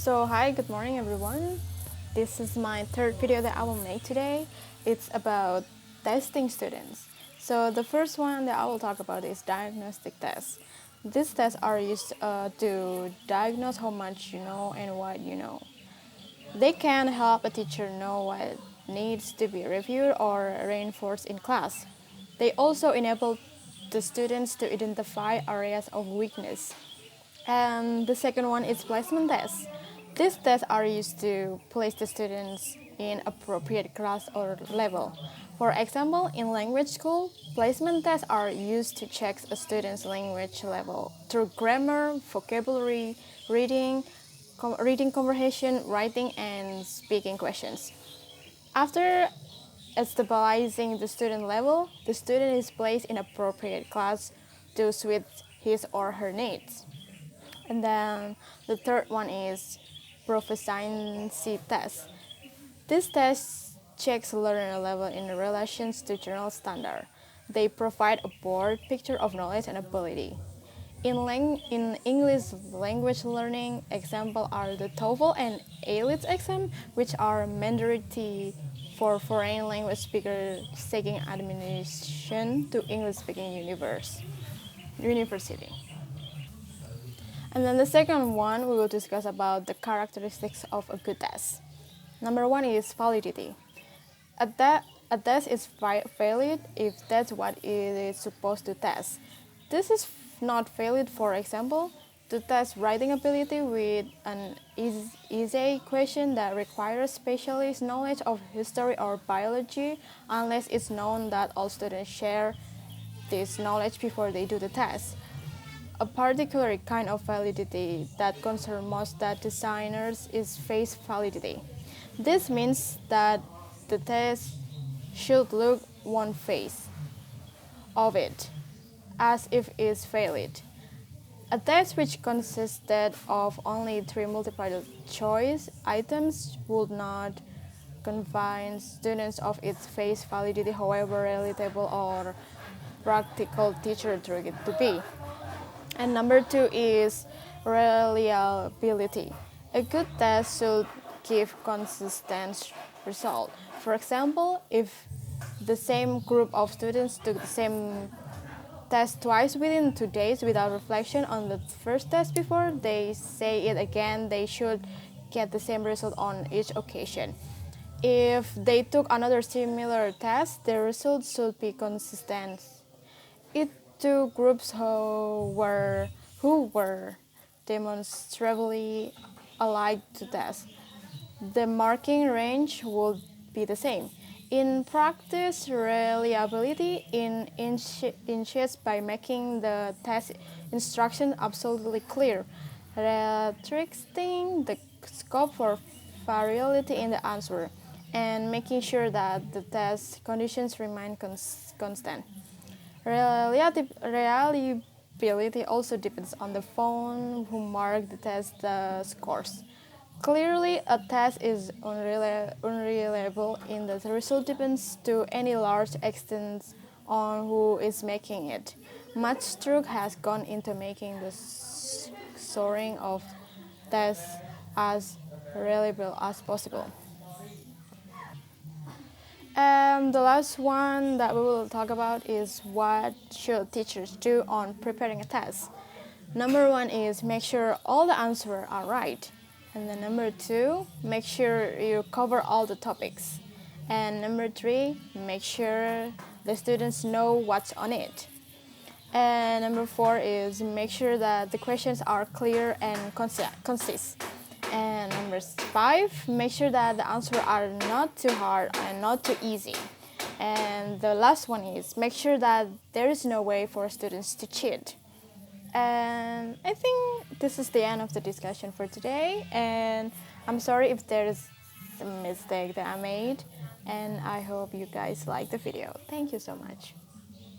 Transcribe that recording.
So hi, good morning everyone. This is my third video that I will make today. It's about testing students. So the first one that I will talk about is diagnostic tests. These tests are used to diagnose how much you know and what you know. They can help a teacher know what needs to be reviewed or reinforced in class. They also enable the students to identify areas of weakness. And the second one is placement tests. These tests are used to place the students in appropriate class or level. For example, in language school, placement tests are used to check a student's language level through grammar, vocabulary, reading comprehension, writing, and speaking questions. After stabilizing the student level, the student is placed in appropriate class to suit his or her needs. And then the third one is proficiency test. This test checks learner level in relation to general standard. They provide a broad picture of knowledge and ability. In English language learning, examples are the TOEFL and IELTS exam, which are mandatory for foreign language speakers seeking admission to English-speaking university. And then the second one, we will discuss about the characteristics of a good test. Number one is validity. A test is valid if that's what it is supposed to test. This is not valid, for example, to test writing ability with an easy question that requires specialist knowledge of history or biology, unless it's known that all students share this knowledge before they do the test. A particular kind of validity that concerns most data designers is face validity. This means that the test should look one face of it, as if it's valid. A test which consisted of only 3 multiple choice items would not convince students of its face validity, however relatable or practical teacher drew it to be. And number two is reliability. A good test should give consistent result. For example, if the same group of students took the same test twice within 2 days without reflection on the first test before they say it again, they should get the same result on each occasion. If they took another similar test, the results should be consistent. It took groups who were demonstrably alike to test. The marking range would be the same. In practice, reliability inches by making the test instruction absolutely clear, restricting the scope for variability in the answer, and making sure that the test conditions remain constant. Reliability also depends on the phone who mark the test scores. Clearly, a test is unreliable in the result depends to any large extent on who is making it. Much thought has gone into making the scoring of tests as reliable as possible. The last one that we will talk about is what should teachers do on preparing a test. Number one is make sure all the answers are right. And then number two, make sure you cover all the topics. And number three, make sure the students know what's on it. And number four is make sure that the questions are clear and concise. And number five, make sure that the answers are not too hard and not too easy. And the last one is make sure that there is no way for students to cheat. And I think this is the end of the discussion for today. And I'm sorry if there is a mistake that I made. And I hope you guys like the video. Thank you so much.